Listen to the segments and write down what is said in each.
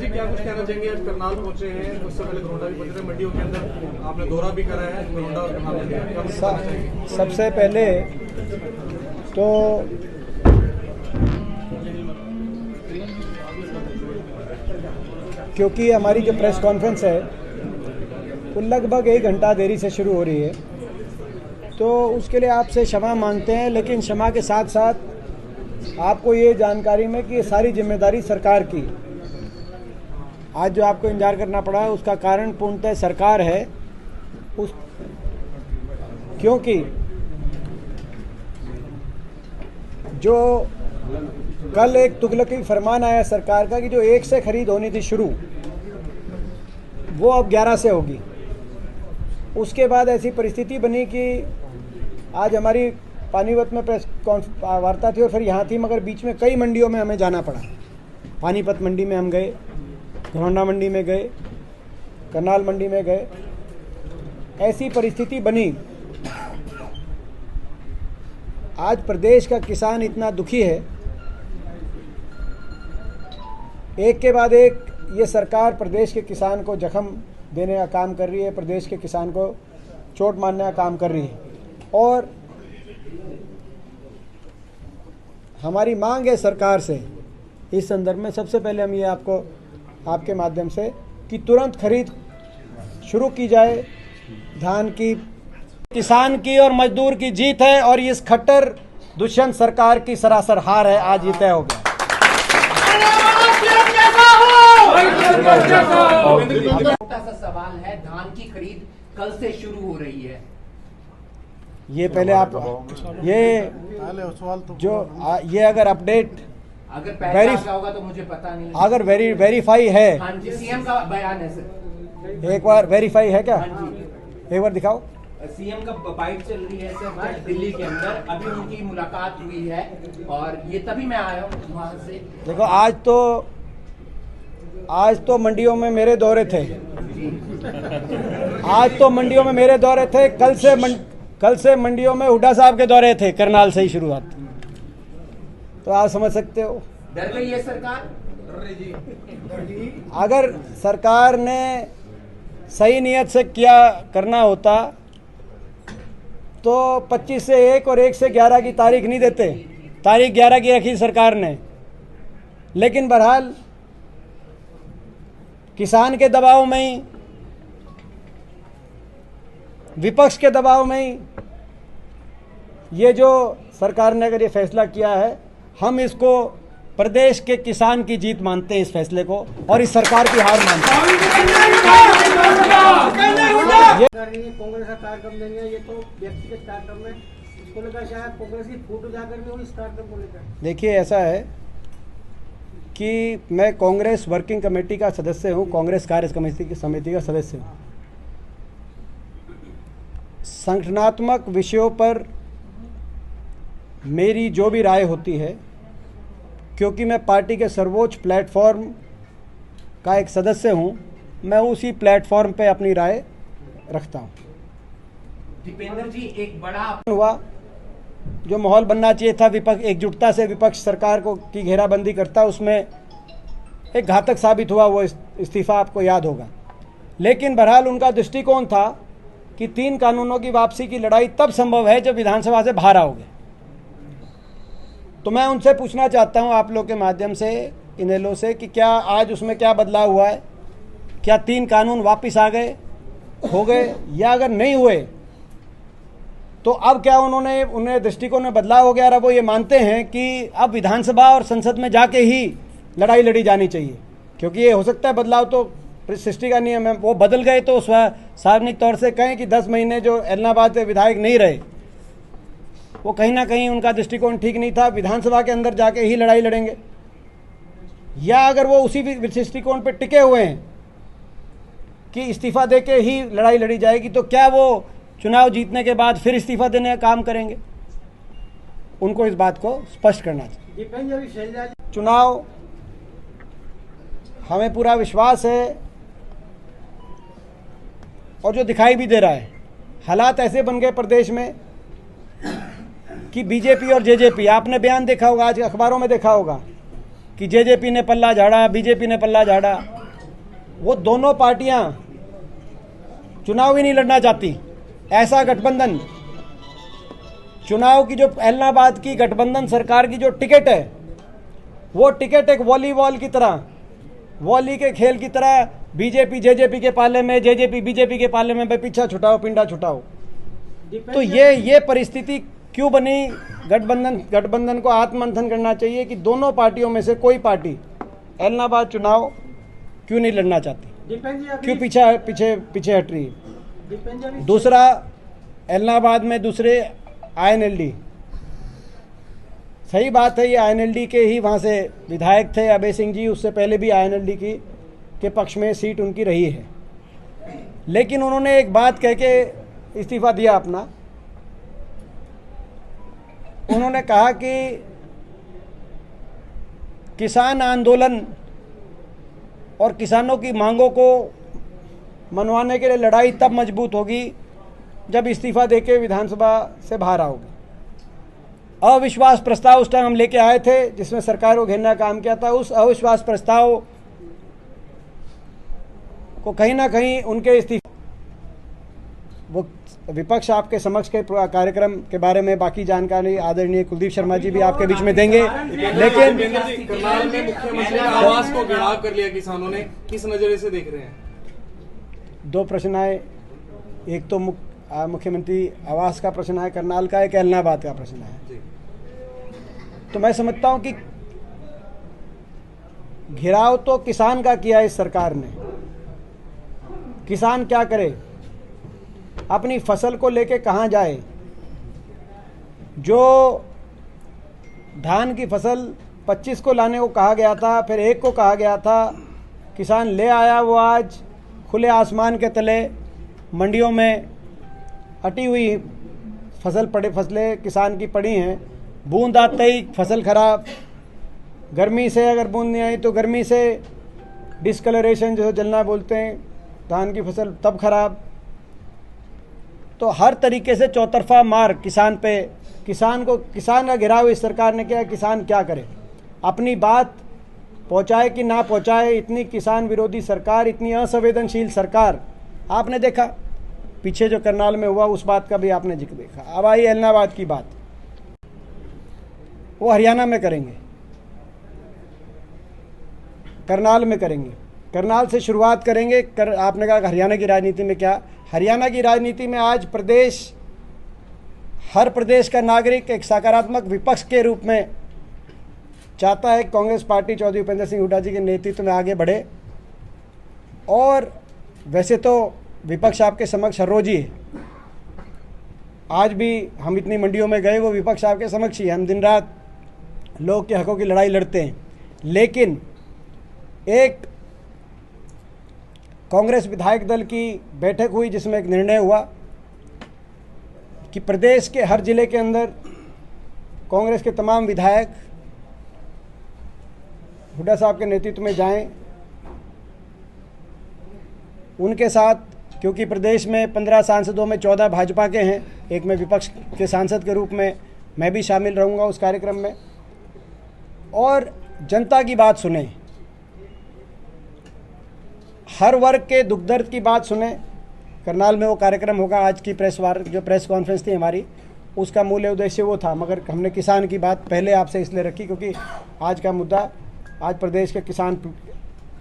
जी क्या कुछ कहना चाहेंगे? आज करनाल पहुंचे हैं, उससे पहले घरोंडा भी पहुंचे थे, मंडियों के अंदर आपने दौरा भी करा है, घरोंडा और करनाल मंडी, क्या कुछ कहना चाहेंगे? सबसे पहले तो क्योंकि हमारी जो प्रेस कॉन्फ्रेंस है वो लगभग 1 घंटा देरी से शुरू हो रही है, तो उसके लिए आपसे क्षमा मांगते हैं। लेकिन क्षमा के साथ साथ आपको ये जानकारी में कि ये सारी जिम्मेदारी सरकार की। आज जो आपको इंतजार करना पड़ा है उसका कारण पूर्णतः सरकार है, उस क्योंकि जो कल एक तुगलकी फरमान आया सरकार का कि जो 1 से खरीद होनी थी शुरू, वो अब 11 से होगी। उसके बाद ऐसी परिस्थिति बनी कि आज हमारी पानीपत में प्रेस वार्ता थी और फिर यहाँ थी, मगर बीच में कई मंडियों में हमें जाना पड़ा। पानीपत मंडी में हम गए, घरोंडा मंडी में गए, करनाल मंडी में गए। ऐसी परिस्थिति बनी। आज प्रदेश का किसान इतना दुखी है, एक के बाद एक ये सरकार प्रदेश के किसान को जख्म देने का काम कर रही है, प्रदेश के किसान को चोट मारने का काम कर रही है। और हमारी मांग है सरकार से इस संदर्भ में, सबसे पहले हम ये आपको आपके माध्यम से कि तुरंत खरीद शुरू की जाए धान की। किसान की और मजदूर की जीत है और इस खट्टर दुष्यंत सरकार की सरासर हार है। आज ये तय हो गया। छोटा सा सवाल है, धान की खरीद कल से शुरू हो रही है। ये पहले आप ये अगर अपडेट अगर पहले होगा तो मुझे पता नहीं। अगर वेरीफाई है, हाँ जी, सीएम का बयान है सर। एक बार वेरीफाई है क्या? हाँ जी, एक बार दिखाओ। सीएम का बाइट चल रही है सर दिल्ली के अंदर, अभी उनकी मुलाकात हुई है और ये तभी मैं आया हूँ वहाँ से। देखो आज तो मंडियों में मेरे दौरे थे। आज तो मंडियों में मेरे दौरे थे। कल से मंडियों में हुड्डा साहब के दौरे थे, करनाल से ही शुरुआत। तो आप समझ सकते हो डर गई है सरकार। अगर सरकार ने सही नियत से किया करना होता तो 25 से 1 और 1 से 11 की तारीख नहीं देते। तारीख 11 की रखी सरकार ने, लेकिन बहरहाल किसान के दबाव में ही, विपक्ष के दबाव में ही ये जो सरकार ने अगर ये फैसला किया है, हम इसको प्रदेश के किसान की जीत मानते हैं इस फैसले को, और इस सरकार की हार मानते हैं। कांग्रेस का कार्यक्रम देंगे, ये तो व्यक्तिगत कार्यक्रम है, इसको लेकर शायद कांग्रेस की फूट जाकर के इस कार्यक्रम को लेकर। देखिए, ऐसा है कि मैं कांग्रेस वर्किंग कमेटी का सदस्य हूं, कांग्रेस कार्य समिति का सदस्य हूं। संगठनात्मक विषयों पर मेरी जो भी राय होती है, क्योंकि मैं पार्टी के सर्वोच्च प्लेटफॉर्म का एक सदस्य हूं, मैं उसी प्लेटफॉर्म पे अपनी राय रखता हूं। दीपेंद्र जी, एक बड़ा हुआ जो माहौल बनना चाहिए था, विपक्ष एकजुटता से विपक्ष सरकार को की घेराबंदी करता, उसमें एक घातक साबित हुआ। वो इस्तीफा आपको याद होगा। लेकिन बहरहाल उनका दृष्टिकोण था कि 3 कानूनों की वापसी की लड़ाई तब संभव है जब विधानसभा से बाहर आओगे। तो मैं उनसे पूछना चाहता हूं आप लोग के माध्यम से, इनेलो से, कि क्या आज उसमें क्या बदलाव हुआ है? क्या 3 कानून वापस आ गए, हो गए, या अगर नहीं हुए तो अब क्या उन्हें दृष्टिकोण में बदलाव हो गया और अब वो ये मानते हैं कि अब विधानसभा और संसद में जाके ही लड़ाई लड़ी जानी चाहिए? क्योंकि ये हो सकता है बदलाव तो सृष्टि का नियम है, वो बदल गए तो सार्वजनिक तौर से कहें कि 10 महीने जो एलनाबाद के विधायक नहीं रहे, वो कहीं ना कहीं उनका दृष्टिकोण ठीक नहीं था, विधानसभा के अंदर जाके ही लड़ाई लड़ेंगे। या अगर वो उसी दृष्टिकोण पर टिके हुए हैं कि इस्तीफा देके ही लड़ाई लड़ी जाएगी, तो क्या वो चुनाव जीतने के बाद फिर इस्तीफा देने का काम करेंगे? उनको इस बात को स्पष्ट करना चाहिए। चुनाव, हमें पूरा विश्वास है और जो दिखाई भी दे रहा है, हालात ऐसे बन गए प्रदेश में कि बीजेपी और जेजेपी, आपने बयान देखा होगा, आज अखबारों में देखा होगा कि जेजेपी ने पल्ला झाड़ा, बीजेपी ने पल्ला झाड़ा। वो दोनों पार्टियां चुनाव ही नहीं लड़ना चाहती। ऐसा गठबंधन, चुनाव की जो इलाहाबाद की गठबंधन सरकार की जो टिकट है, वो टिकट एक वॉलीबॉल की तरह, वॉली के खेल की तरह, बीजेपी जेजेपी के पाले में, जेजेपी बीजेपी के पाले में, पीछा छुटाओ पिंडा छुटाओ। तो ये परिस्थिति क्यों बनी? गठबंधन को आत्ममंथन करना चाहिए कि दोनों पार्टियों में से कोई पार्टी इलाहाबाद चुनाव क्यों नहीं लड़ना चाहती, क्यों पीछे हट रही है। दूसरा, इलाहाबाद में दूसरे INLD, सही बात है, ये INLD के ही वहाँ से विधायक थे अभय सिंह जी, उससे पहले भी INLD के पक्ष में सीट उनकी रही है। लेकिन उन्होंने एक बात कह के इस्तीफा दिया अपना। उन्होंने कहा कि किसान आंदोलन और किसानों की मांगों को मनवाने के लिए लड़ाई तब मजबूत होगी जब इस्तीफा देके विधानसभा से बाहर आओगे। अविश्वास प्रस्ताव उस टाइम हम लेके आए थे जिसमें सरकार को घेरने का काम किया था। उस अविश्वास प्रस्ताव को कहीं ना कहीं उनके इस्तीफा, वो विपक्ष आपके समक्ष के कार्यक्रम के बारे में बाकी जानकारी आदरणीय कुलदीप शर्मा जी भी आपके बीच में देंगे। लेकिन करनाल में मुख्यमंत्री आवास को घेराव कर लिया किसानों ने, किस नजरिए से देख रहे हैं? दो प्रश्न आए, एक तो मुख्यमंत्री आवास का प्रश्न है करनाल का, एक इलाहाबाद का प्रश्न है। तो मैं समझता हूं कि घेराव तो किसान का किया इस सरकार ने। किसान क्या करे, अपनी फसल को लेके कहां जाए? जो धान की फसल 25 को लाने को कहा गया था, फिर 1 को कहा गया था, किसान ले आया, वो आज खुले आसमान के तले मंडियों में अटी हुई फसलें किसान की पड़ी हैं। बूंद आते ही फसल खराब, गर्मी से अगर बूंद नहीं आई तो गर्मी से डिस्कलरेशन जो जलना बोलते हैं, धान की फसल तब खराब। तो हर तरीके से चौतरफा मार किसान पे, किसान का घेराव इस सरकार ने किया। किसान क्या करे, अपनी बात पहुंचाए कि ना पहुंचाए? इतनी किसान विरोधी सरकार, इतनी असंवेदनशील सरकार आपने देखा। पीछे जो करनाल में हुआ उस बात का भी आपने जिक्र देखा। अब आई इलाहाबाद की बात, वो हरियाणा में करेंगे, करनाल में करेंगे। करनाल से शुरुआत करेंगे। आपने कहा हरियाणा की राजनीति में क्या? हरियाणा की राजनीति में आज हर प्रदेश का नागरिक एक सकारात्मक विपक्ष के रूप में चाहता है कांग्रेस पार्टी चौधरी भूपेंद्र सिंह हुड्डा जी के नेतृत्व में आगे बढ़े। और वैसे तो विपक्ष आपके समक्ष हर रोज ही है। आज भी हम इतनी मंडियों में गए, वो विपक्ष आपके समक्ष ही है। हम दिन रात लोग के हकों की लड़ाई लड़ते हैं। लेकिन एक कांग्रेस विधायक दल की बैठक हुई जिसमें एक निर्णय हुआ कि प्रदेश के हर जिले के अंदर कांग्रेस के तमाम विधायक हुड्डा साहब के नेतृत्व में जाएं, उनके साथ, क्योंकि प्रदेश में 15 सांसदों में 14 भाजपा के हैं, एक मैं विपक्ष के सांसद के रूप में मैं भी शामिल रहूंगा उस कार्यक्रम में, और जनता की बात सुने, हर वर्ग के दुख दर्द की बात सुने। करनाल में वो कार्यक्रम होगा। आज की जो प्रेस कॉन्फ्रेंस थी हमारी, उसका मूल उद्देश्य वो था, मगर हमने किसान की बात पहले आपसे इसलिए रखी क्योंकि आज का मुद्दा, आज प्रदेश के किसान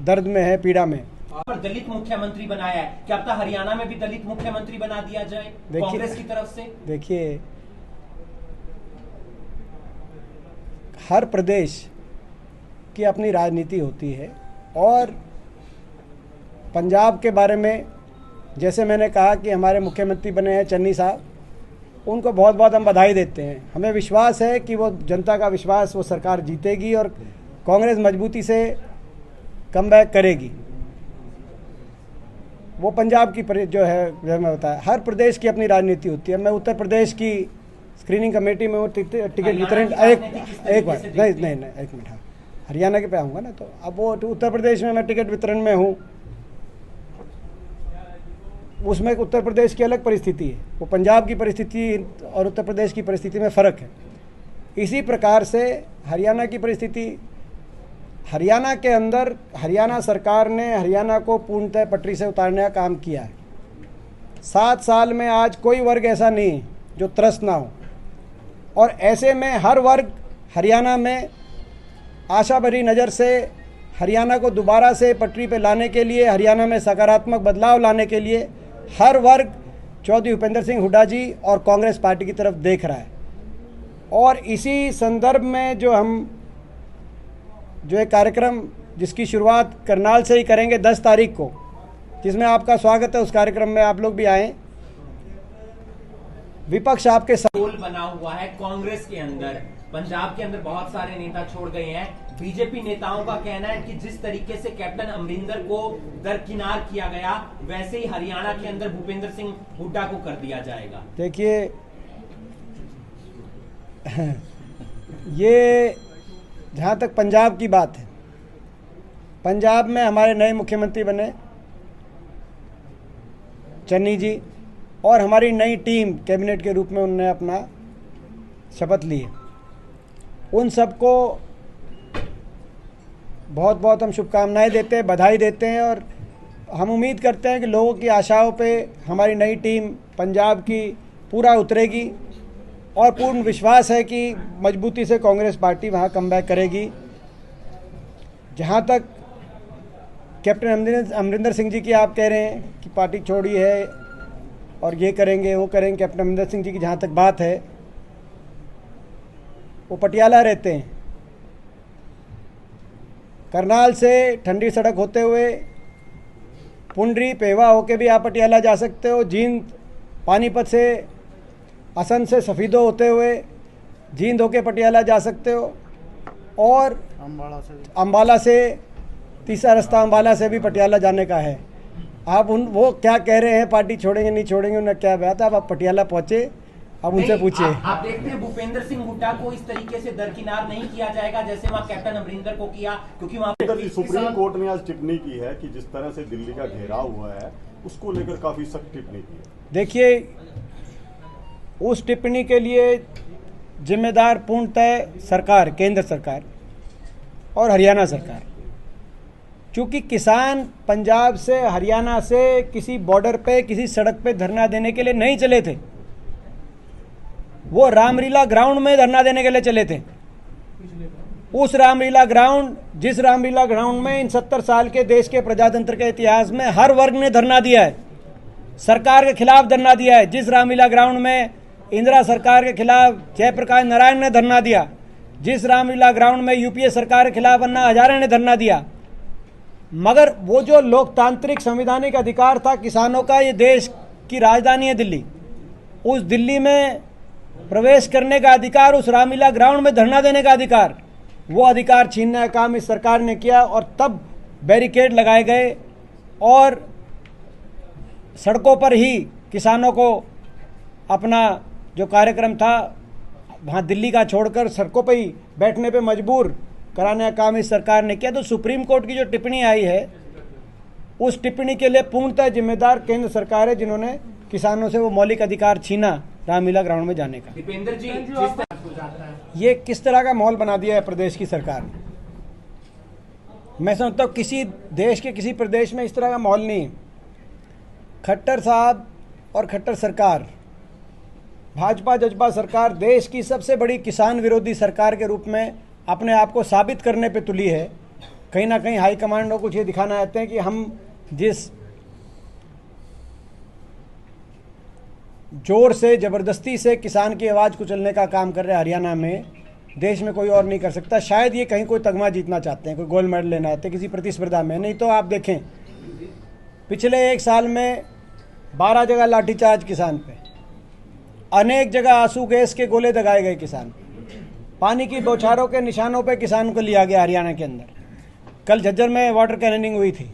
दर्द में है, पीड़ा में। पर दलित मुख्यमंत्री बनाया है, क्या अब तक हरियाणा में भी दलित मुख्यमंत्री बना दिया जाए कांग्रेस की तरफ से? देखिए, हर प्रदेश की अपनी राजनीति होती है। और पंजाब के बारे में जैसे मैंने कहा कि हमारे मुख्यमंत्री बने हैं चन्नी साहब, उनको बहुत बहुत हम बधाई देते हैं। हमें विश्वास है कि वो जनता का विश्वास, वो सरकार जीतेगी और कांग्रेस मजबूती से कमबैक करेगी। वो पंजाब की जो है, जो मैं बताया, हर प्रदेश की अपनी राजनीति होती है। मैं उत्तर प्रदेश की स्क्रीनिंग कमेटी में हूँ, टिकट वितरण, एक बार नहीं, एक मिनट, हाँ, हरियाणा के पे आऊँगा ना। तो अब वो उत्तर प्रदेश में मैं टिकट वितरण में हूँ, उसमें उत्तर प्रदेश की अलग परिस्थिति है, वो पंजाब की परिस्थिति और उत्तर प्रदेश की परिस्थिति में फ़र्क है। इसी प्रकार से हरियाणा की परिस्थिति हरियाणा के अंदर हरियाणा सरकार ने हरियाणा को पूर्णतः पटरी से उतारने का काम किया है। 7 साल में आज कोई वर्ग ऐसा नहीं जो त्रस्त ना हो, और ऐसे में हर वर्ग हरियाणा में आशा भरी नज़र से हरियाणा को दोबारा से पटरी पे लाने के लिए, हरियाणा में सकारात्मक बदलाव लाने के लिए हर वर्ग चौधरी भूपेंद्र सिंह हुड्डा जी और कांग्रेस पार्टी की तरफ देख रहा है। और इसी संदर्भ में जो एक कार्यक्रम जिसकी शुरुआत करनाल से ही करेंगे 10 तारीख को, जिसमें आपका स्वागत है, उस कार्यक्रम में आप लोग भी आएँ। विपक्ष आपके रोल बना हुआ है कांग्रेस के अंदर, पंजाब के अंदर बहुत सारे नेता छोड़ गए हैं। बीजेपी नेताओं का कहना है कि जिस तरीके से कैप्टन अमरिंदर को दरकिनार किया गया, वैसे ही हरियाणा के अंदर भूपेंद्र सिंह हुड्डा को कर दिया जाएगा। देखिए, ये जहाँ तक पंजाब की बात है, पंजाब में हमारे नए मुख्यमंत्री बने चन्नी जी, और हमारी नई टीम कैबिनेट के रूप में उन्होंने अपना शपथ ली है। उन सबको बहुत बहुत हम शुभकामनाएं देते हैं, बधाई देते हैं, और हम उम्मीद करते हैं कि लोगों की आशाओं पे हमारी नई टीम पंजाब की पूरा उतरेगी, और पूर्ण विश्वास है कि मजबूती से कांग्रेस पार्टी वहाँ कमबैक करेगी। जहाँ तक कैप्टन अमरिंदर सिंह जी की आप कह रहे हैं कि पार्टी छोड़ी है और ये करेंगे वो करेंगे, कैप्टन अमरिंदर सिंह जी की जहाँ तक बात है, वो पटियाला रहते हैं। करनाल से ठंडी सड़क होते हुए पुंडरी पेवा होके भी आप पटियाला जा सकते हो। जींद पानीपत से, असम से सफ़ीदो होते हुए जींद होके पटियाला जा सकते हो, और अम्बाला से तीसरा रास्ता अम्बाला से भी पटियाला जाने का है। आप वो क्या कह रहे हैं पार्टी छोड़ेंगे नहीं छोड़ेंगे, उन्हें क्या बात है। आप पटियाला पहुंचे, अब उनसे पूछिए। आप देखते हैं भूपेंद्र सिंह हुड्डा को इस तरीके से दरकिनार नहीं किया जाएगा जैसे वहाँ कैप्टन अमरिंदर को किया, क्योंकि वहाँ सुप्रीम कोर्ट ने आज टिप्पणी की है कि जिस तरह से दिल्ली का घेराव हुआ है उसको लेकर काफी सख्त टिप्पणी की है। देखिए, उस टिप्पणी के लिए जिम्मेदार पूर्णतः सरकार, केंद्र सरकार और हरियाणा सरकार। चूँकि किसान पंजाब से, हरियाणा से किसी बॉर्डर पे, किसी सड़क पे धरना देने के लिए नहीं चले थे, वो रामलीला ग्राउंड में धरना देने के लिए चले थे। उस रामलीला ग्राउंड, जिस रामलीला ग्राउंड में इन 70 साल के देश के प्रजातंत्र के इतिहास में हर वर्ग ने धरना दिया है, सरकार के खिलाफ धरना दिया है, जिस रामलीला ग्राउंड में इंदिरा सरकार के खिलाफ जयप्रकाश नारायण ने धरना दिया, जिस रामलीला ग्राउंड में यूपीए सरकार के खिलाफ अन्ना हजारे ने धरना दिया, मगर वो जो लोकतांत्रिक संवैधानिक अधिकार था किसानों का, ये देश की राजधानी है दिल्ली, उस दिल्ली में प्रवेश करने का अधिकार, उस रामलीला ग्राउंड में धरना देने का अधिकार, वो अधिकार छीनने का काम इस सरकार ने किया। और तब बैरिकेड लगाए गए और सड़कों पर ही किसानों को अपना जो कार्यक्रम था वहाँ दिल्ली का छोड़कर सड़कों पर ही बैठने पे मजबूर कराने का काम इस सरकार ने किया। तो सुप्रीम कोर्ट की जो टिप्पणी आई है, उस टिप्पणी के लिए पूर्णतः जिम्मेदार केंद्र सरकार है, जिन्होंने किसानों से वो मौलिक अधिकार छीना रामलीला ग्राउंड में जाने का। दीपेंद्र जी, ये किस तरह का माहौल बना दिया है प्रदेश की सरकार ने। मैं समझता हूँ किसी देश के किसी प्रदेश में इस तरह का माहौल नहीं है। खट्टर साहब और खट्टर सरकार, भाजपा जजपा सरकार देश की सबसे बड़ी किसान विरोधी सरकार के रूप में अपने आप को साबित करने पे तुली है। कहीं ना कहीं हाईकमांड को कुछ ये दिखाना चाहते हैं कि हम जिस जोर से, ज़बरदस्ती से किसान की आवाज़ कुचलने का काम कर रहे हैं हरियाणा में, देश में कोई और नहीं कर सकता। शायद ये कहीं कोई तगमा जीतना चाहते हैं, कोई गोल्ड मेडल लेना चाहते हैं किसी प्रतिस्पर्धा में। नहीं तो आप देखें, पिछले 1 साल में 12 जगह लाठीचार्ज किसान पे, अनेक जगह आंसू गैस के गोले दगाए गए किसान, पानी की बौछारों के निशानों पे किसान को लिया गया हरियाणा के अंदर। कल झज्जर में वाटर कैननिंग हुई थी।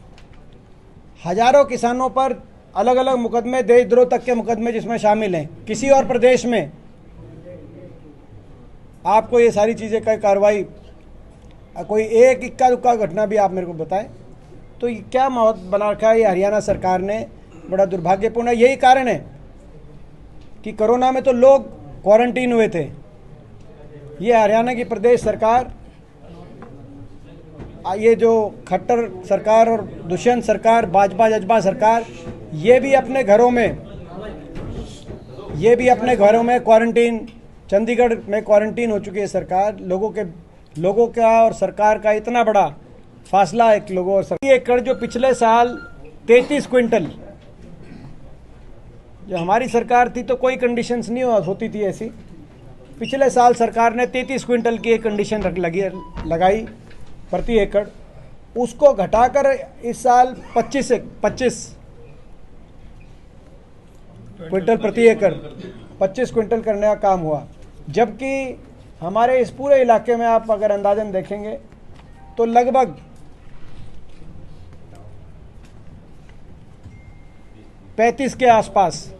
हजारों किसानों पर अलग अलग मुकदमे, देशद्रोह तक के मुकदमे जिसमें शामिल हैं। किसी और प्रदेश में आपको ये सारी चीज़ें का कार्रवाई, कोई एक इक्का दुक्का घटना भी आप मेरे को बताएं। तो ये क्या माहौल बना रखा है ये हरियाणा सरकार ने, बड़ा दुर्भाग्यपूर्ण है। यही कारण है कि कोरोना में तो लोग क्वारंटीन हुए थे। ये हरियाणा की प्रदेश सरकार ये जो खट्टर सरकार और दुष्यंत सरकार, भाजपा जजपा सरकार, ये भी अपने घरों में क्वारंटीन, चंडीगढ़ में क्वारंटीन हो चुकी है सरकार। लोगों का और सरकार का इतना बड़ा फासला है लोगों और सरकार। एकड़ जो पिछले साल 33 क्विंटल, जो हमारी सरकार थी तो कोई कंडीशंस नहीं होती थी ऐसी। पिछले साल सरकार ने 33 क्विंटल की एक कंडीशन लगाई प्रति एकड़, उसको घटाकर इस साल 25 क्विंटल प्रति एकड़ 25 क्विंटल करने का काम हुआ। जबकि हमारे इस पूरे इलाके में आप अगर अंदाजन देखेंगे तो लगभग 35 के आसपास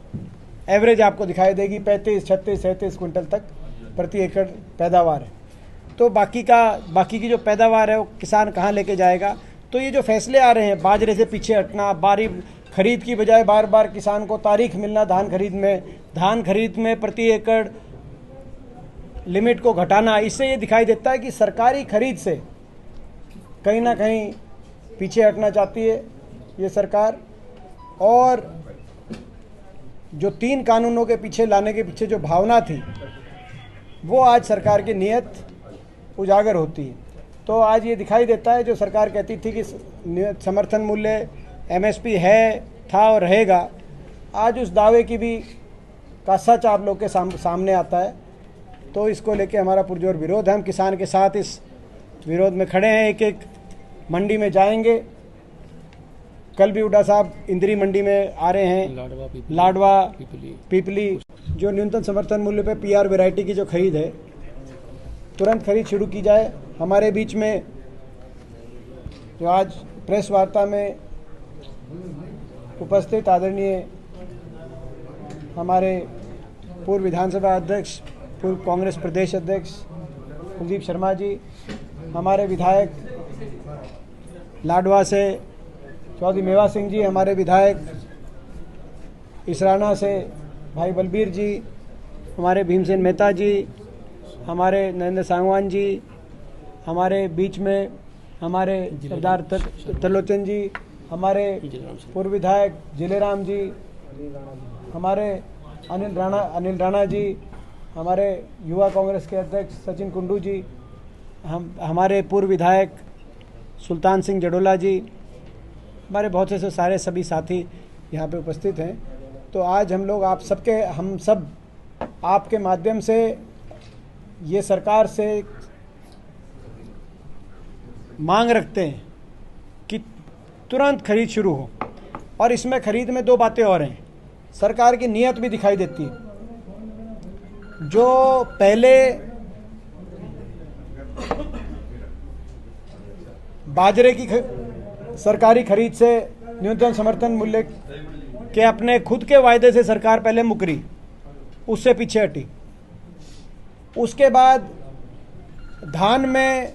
एवरेज आपको दिखाई देगी। 35, 36, 37 क्विंटल तक प्रति एकड़ पैदावार है। तो बाकी की जो पैदावार है वो किसान कहाँ लेके जाएगा। तो ये जो फैसले आ रहे हैं, बाजरे से पीछे हटना, बारी खरीद की बजाय बार बार किसान को तारीख मिलना धान खरीद में प्रति एकड़ लिमिट को घटाना, इससे ये दिखाई देता है कि सरकारी खरीद से कहीं ना कहीं पीछे हटना चाहती है ये सरकार। और जो 3 कानूनों के पीछे लाने के पीछे जो भावना थी, वो आज सरकार की नीयत उजागर होती है। तो आज ये दिखाई देता है, जो सरकार कहती थी कि समर्थन मूल्य MSP था और रहेगा, आज उस दावे की भी का सच आप लोग के सामने आता है। तो इसको लेके हमारा पुरजोर विरोध है। हम किसान के साथ इस विरोध में खड़े हैं। एक मंडी में जाएंगे। कल भी हुड्डा साहब इंदिरी मंडी में आ रहे हैं, लाडवा पीपली। जो न्यूनतम समर्थन मूल्य पे PR वैरायटी की जो खरीद है, तुरंत खरीद शुरू की जाए। हमारे बीच में जो आज प्रेस वार्ता में उपस्थित आदरणीय हमारे पूर्व विधानसभा अध्यक्ष, पूर्व कांग्रेस प्रदेश अध्यक्ष कुलदीप शर्मा जी, हमारे विधायक लाडवा से चौधरी मेवा सिंह जी, हमारे विधायक इसराना से भाई बलबीर जी, हमारे भीमसेन मेहता जी, हमारे नरेंद्र सांगवान जी, हमारे बीच में हमारे सरदार त्रिलोचन जी, हमारे पूर्व विधायक जिलेराम जी, हमारे अनिल राणा जी, हमारे युवा कांग्रेस के अध्यक्ष सचिन कुंडू जी, हमारे पूर्व विधायक सुल्तान सिंह जडोला जी, हमारे बहुत से सारे सभी साथी यहाँ पे उपस्थित हैं। तो आज हम सब आपके माध्यम से ये सरकार से मांग रखते हैं कि तुरंत खरीद शुरू हो। और इसमें खरीद में 2 बातें और हैं। सरकार की नीयत भी दिखाई देती है। जो पहले बाजरे की सरकारी खरीद से न्यूनतम समर्थन मूल्य के अपने खुद के वायदे से सरकार पहले मुकरी, उससे पीछे हटी। उसके बाद धान में